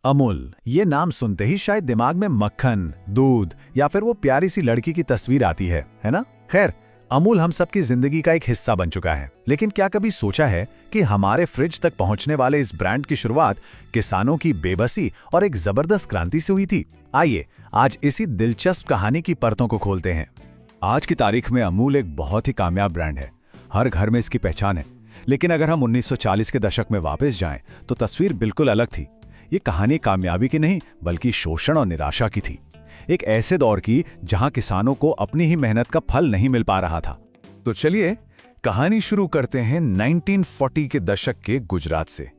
अमूल, ये नाम सुनते ही शायद दिमाग में मक्खन, दूध या फिर वो प्यारी सी लड़की की तस्वीर आती है ना? खैर, अमूल हम सबकी जिंदगी का एक हिस्सा बन चुका है। लेकिन क्या कभी सोचा है कि हमारे फ्रिज तक पहुंचने वाले इस ब्रांड की शुरुआत किसानों की बेबसी और एक जबरदस्त क्रांति से हुई थी? आइए, आज इसी दिलचस्प कहानी की परतों को खोलते हैं। आज की तारीख में अमूल एक बहुत ही कामयाब ब्रांड है। हर घर में इसकी पहचान है। लेकिन अगर हम 1940 के दशक में वापस जाएं, तो तस्वीर बिल्कुल अलग थी। ये कहानी कामयाबी की नहीं, बल्कि शोषण और निराशा की थी। एक ऐसे दौर की जहां किसानों को अपनी ही मेहनत का फल नहीं मिल पा रहा था। तो चलिए कहानी शुरू करते हैं 1940 के दशक के गुजरात से।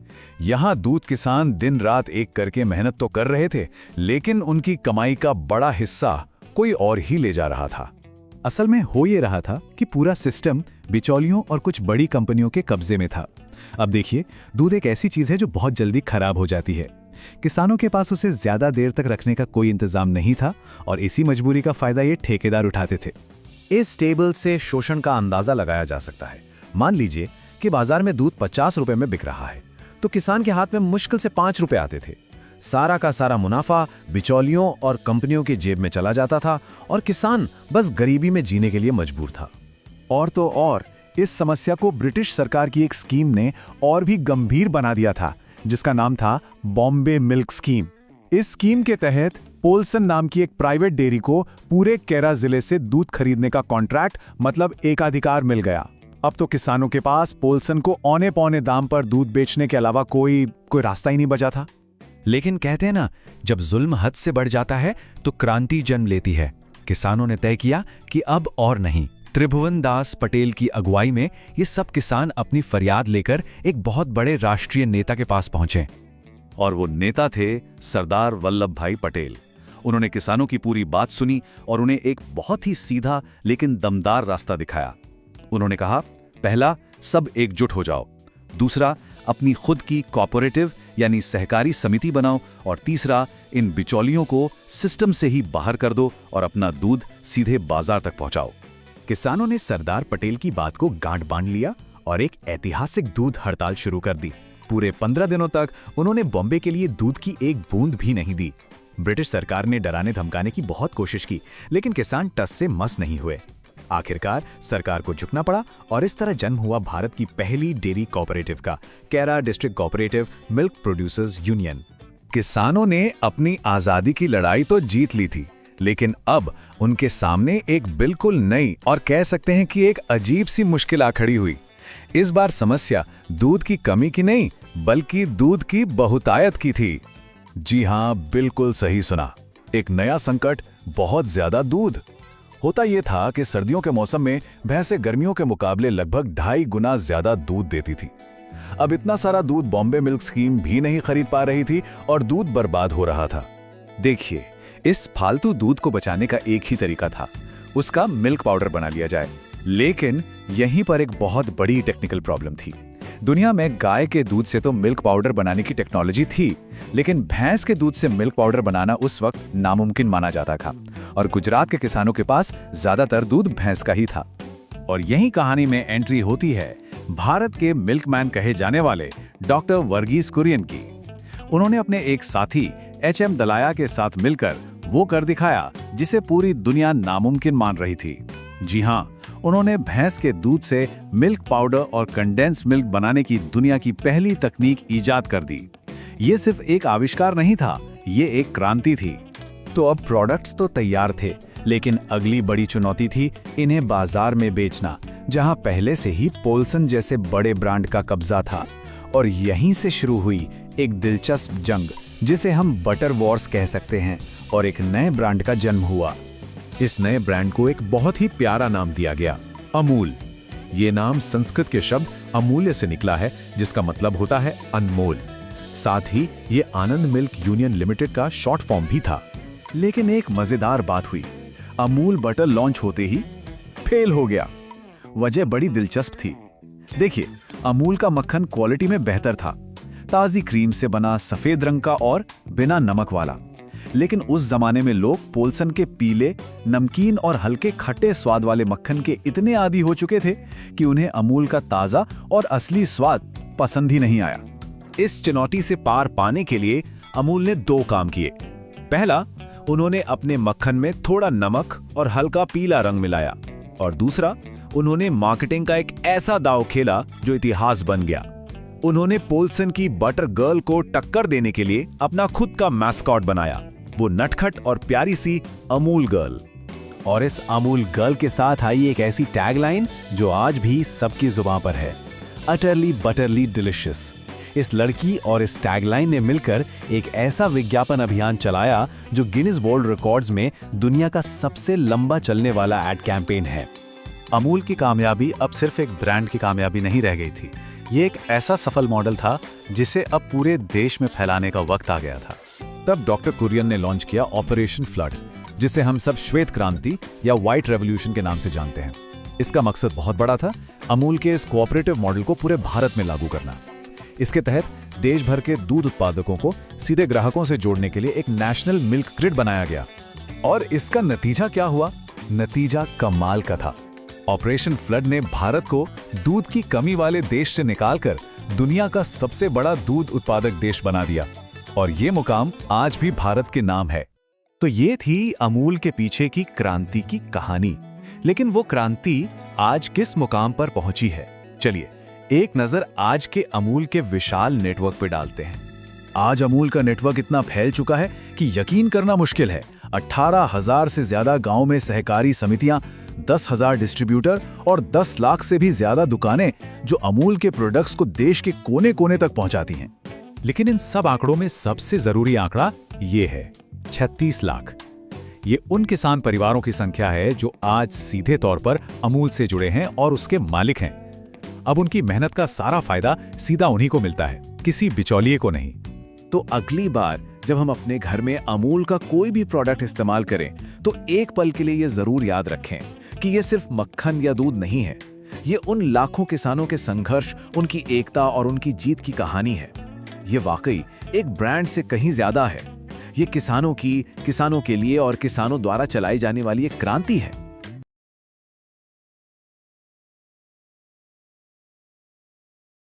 यहाँ दूध किसान दिन रात एक करके मेहनत तो कर रहे थे, लेकिन उनकी कमाई का बड़ा हिस्सा कोई और ही ले जा रहा था। असल में हो ये रहा था कि पूरा सिस्टम बिचौलियों और कुछ बड़ी कंपनियों के कब्जे में था। अब देखिए, दूध एक ऐसी चीज है जो बहुत जल्दी खराब हो जाती है। किसानों के पास उसे ज्यादा देर तक रखने का कोई इंतजाम नहीं था और इसी मजबूरी का फायदा ये ठेकेदार उठाते थे। इस टेबल से शोषण का अंदाजा लगाया जा सकता है। मान लीजिए कि बाजार में दूध 50 रुपए में बिक रहा है, तो किसान के हाथ में मुश्किल से 5 रुपए आते थे। सारा का सारा मुनाफा बिचौलियों और कंपनियों की जेब में चला जाता था और किसान बस गरीबी में जीने के लिए मजबूर था। और तो और इस समस्या को ब्रिटिश सरकार की एक स्कीम ने और भी गंभीर बना दिया था, जिसका नाम था बॉम्बे मिल्क स्कीम। इस स्कीम के तहत पोल्सन नाम की एक प्राइवेट डेयरी को पूरे कैरा जिले से दूध खरीदने का कॉन्ट्रैक्ट मतलब एकाधिकार मिल गया। अब तो किसानों के पास पोल्सन को औने पौने दाम पर दूध बेचने के अलावा कोई रास्ता ही नहीं बचा था। लेकिन कहते हैं ना, जब जुल्म हद से बढ़ जाता है तो क्रांति जन्म लेती है। किसानों ने तय किया कि अब और नहीं। त्रिभुवन दास पटेल की अगुवाई में ये सब किसान अपनी फरियाद लेकर एक बहुत बड़े राष्ट्रीय नेता के पास पहुंचे। और वो नेता थे सरदार वल्लभ भाई पटेल। उन्होंने किसानों की पूरी बात सुनी और उन्हें एक बहुत ही सीधा लेकिन दमदार रास्ता दिखाया। उन्होंने कहा, पहला, सब एकजुट हो जाओ। दूसरा, अपनी खुद की कोऑपरेटिव यानी सहकारी समिति बनाओ। और तीसरा, इन बिचौलियों को सिस्टम से ही बाहर कर दो और अपना दूध सीधे बाजार तक पहुंचाओ। किसानों ने सरदार पटेल की बात को गांठ बांध लिया और एक ऐतिहासिक दूध हड़ताल शुरू कर दी। पूरे 15 दिनों तक उन्होंने बॉम्बे के लिए दूध की एक बूंद भी नहीं दी। ब्रिटिश सरकार ने डराने धमकाने की बहुत कोशिश की, लेकिन किसान टस से मस नहीं हुए। आखिरकार सरकार को झुकना पड़ा और इस तरह जन्म हुआ भारत की पहली डेयरी कोऑपरेटिव का, Kaira district cooperative milk producers union. किसानों ने अपनी आजादी की लड़ाई तो जीत ली थी, लेकिन अब उनके सामने एक बिल्कुल नई और कह सकते हैं कि एक अजीब सी मुश्किल आ खड़ी हुई। इस बार समस्या दूध की कमी की नहीं, बल्कि दूध की बहुतायत की थी। जी हां, बिल्कुल सही सुना। एक नया संकट, बहुत ज्यादा दूध। होता यह था कि सर्दियों के मौसम में भैंसें गर्मियों के मुकाबले लगभग 2.5 गुना ज्यादा दूध देती थी। अब इतना सारा दूध बॉम्बे मिल्क स्कीम भी नहीं खरीद पा रही थी और दूध बर्बाद हो रहा था। देखिए, इस फालतू दूध को बचाने का एक ही तरीका था, उसका मिल्क पाउडर बना लिया जाए। लेकिन यहीं पर एक बहुत बड़ी टेक्निकल प्रॉब्लम थी। दुनिया में गाय के दूध से तो मिल्क पाउडर बनाने की टेक्नोलॉजी थी, लेकिन भैंस के दूध से मिल्क पाउडर बनाना उस वक्त नामुमकिन माना जाता था और गुजरात के किसानों के पास ज्यादातर दूध भैंस का ही था। और यही कहानी में एंट्री होती है भारत के मिल्कमैन कहे जाने वाले डॉक्टर वर्गीस कुरियन की। उन्होंने अपने एक साथी एच.एम. दलाया के साथ मिलकर वो कर दिखाया जिसे पूरी दुनिया नामुमकिन मान रही थी। जी हां, उन्होंने भैंस के दूध से मिल्क पाउडर और कंडेंस मिल्क बनाने की दुनिया की पहली तकनीक इजाद कर दी। ये सिर्फ एक आविष्कार नहीं था, ये एक क्रांति थी। तो अब प्रोडक्ट्स तो तैयार थे, लेकिन अगली बड़ी चुनौती थी इन्हें बाजार में बेचना, जहां पहले से ही पोल्सन जैसे बड़े ब्रांड का कब्जा था। और यहीं से शुरू हुई एक दिलचस्प जंग, जिसे हम बटर वॉर्स कह सकते हैं, और एक नए ब्रांड का जन्म हुआ। इस नए ब्रांड को एक बहुत ही प्यारा नाम दिया गया, अमूल। ये नाम संस्कृत के शब्द अमूल्य से निकला है, जिसका मतलब होता है अनमोल। साथ ही ये आनंद मिल्क यूनियन लिमिटेड का शॉर्ट फॉर्म भी था। लेकिन एक मजेदार बात हुई, अमूल बटर लॉन्च होते ही फेल हो गया। वजह बड़ी दिलचस्प थी। देखिए, अमूल का मक्खन क्वालिटी में बेहतर था, ताजी क्रीम से बना, सफेद रंग का और बिना नमक वाला। लेकिन उस जमाने में लोग पोल्सन के पीले, नमकीन और हल्के खट्टे स्वाद वाले मक्खन के इतने आदी हो चुके थे कि उन्हें अमूल का ताजा और असली स्वाद पसंद ही नहीं आया। इस चुनौती से पार पाने के लिए अमूल ने 2 काम किए। पहला, उन्होंने अपने मक्खन में थोड़ा नमक और हल्का पीला रंग मिलाया, और दूसरा, उन्होंने मार्केटिंग का एक ऐसा दांव खेला जो इतिहास बन गया। उन्होंने पोल्सन की बटर गर्ल को टक्कर देने के लिए अपना खुद का मैस्कॉट बनाया, वो नटखट और प्यारी सी अमूल गर्ल। और इस अमूल गर्ल के साथ आई एक ऐसी टैगलाइन जो आज भी सबकी जुबान पर है, अटरली बटरली डिलिशियस। इस लड़की और इस टैगलाइन ने मिलकर एक ऐसा विज्ञापन अभियान चलाया जो गिनीज वर्ल्ड रिकॉर्ड्स में दुनिया का सबसे लंबा चलने वाला एड कैंपेन है। अमूल की कामयाबी अब सिर्फ एक ब्रांड की कामयाबी नहीं रह गई थी, ये एक ऐसा सफल मॉडल था जिसे अब पूरे देश में फैलाने का वक्त आ गया था। तब डॉक्टर कुरियन ने लॉन्च किया ऑपरेशन फ्लड, जिसे हम सब श्वेत क्रांति या व्हाइट रेवोल्यूशन के नाम से जानते हैं। इसका मकसद बहुत बड़ा था, अमूल के इस कोऑपरेटिव मॉडल को पूरे भारत में लागू करना। इसके तहत देश भर के दूध उत्पादकों को सीधे ग्राहकों से जोड़ने के लिए एक नेशनल मिल्क ग्रिड बनाया गया। और इसका नतीजा क्या हुआ? नतीजा कमाल का था। ऑपरेशन फ्लड ने भारत को दूध की कमी वाले देश से निकालकर दुनिया का सबसे बड़ा दूध उत्पादक देश बना दिया, और ये मुकाम आज भी भारत के नाम है। तो ये थी अमूल के पीछे की क्रांति की कहानी। लेकिन वो क्रांति आज किस मुकाम पर पहुंची है? चलिए एक नजर आज के अमूल के विशाल नेटवर्क पे डालते हैं। आज अमूल का नेटवर्क इतना फैल चुका है कि यकीन करना मुश्किल है। 18,000 से ज्यादा गांव में सहकारी समितियां, 10,000 डिस्ट्रीब्यूटर और 10 लाख से भी ज्यादा दुकानें जो अमूल के प्रोडक्ट्स को देश के कोने कोने तक पहुंचाती हैं। लेकिन इन सब आंकड़ों में सबसे जरूरी आंकड़ा ये है, 36 लाख। ये उन किसान परिवारों की संख्या है जो आज सीधे तौर पर अमूल से जुड़े हैं और उसके मालिक हैं। अब उनकी मेहनत का सारा फायदा सीधा उन्हीं को मिलता है, किसी बिचौलिए को नहीं। तो अगली बार जब हम अपने घर में अमूल का कोई भी प्रोडक्ट इस्तेमाल करें तो एक पल के लिए ये जरूर याद रखें कि ये सिर्फ मक्खन या दूध नहीं है। ये उन लाखों किसानों के संघर्ष, उनकी एकता और उनकी जीत की कहानी है। ये वाकई एक ब्रांड से कहीं ज्यादा है। ये किसानों के लिए और किसानों द्वारा चलाई जाने वाली एक क्रांति है।